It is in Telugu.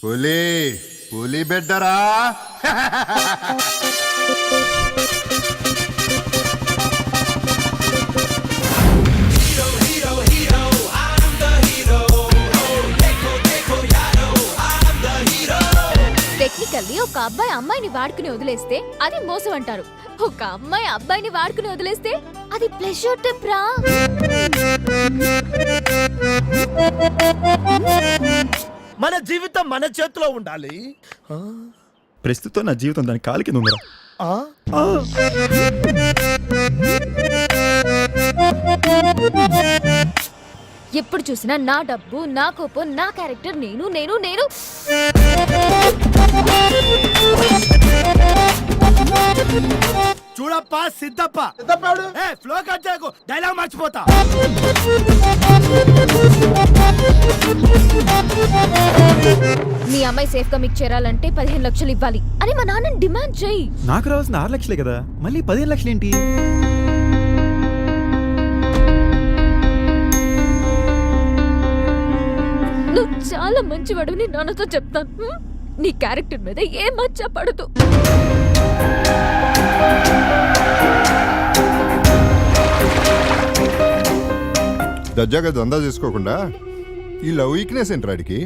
పులి పులి బిడ్డరా. టెక్నికల్లీ ఒక అబ్బాయి అమ్మాయిని వాడుకుని వదిలేస్తే అది మోసం అంటారు. ఒక అమ్మాయి అబ్బాయిని వాడుకుని వదిలేస్తే అది ప్లెజర్ ట్రిప్ రా. మన జీవితం మన చేతిలో ఉండాలి. ప్రస్తుతం నా జీవితం దాని కాలి కింద ఉందిరా. ఎప్పుడు చూసినా నా డబ్బు, నా కోపం, నా క్యారెక్టర్, నేను నేను నేను. చూడప్ప సిద్ధప్ప ఫ్లో కట్ చేయకు, డైలాగ్ మర్చిపోతా. మీ అమ్మాయి సేఫ్ గా మీకు చేరాలంటే 15 లక్షలు ఇవ్వాలి అని మా నాన్న డిమాండ్ చేయి. నాకు రావాల్సిన 6 లక్షలే కదా, మళ్ళీ 15 లక్షలు ఏంటి? నువ్వు చాలా మంచివాడిని నాన్నతో చెప్తాను. నీ క్యారెక్టర్ మీద ఏ మచ్చ పడదు. దర్జాగా దందా చేసుకోకుండా ఈ లవ్ వీక్నెస్ ఏంట్రాడికి?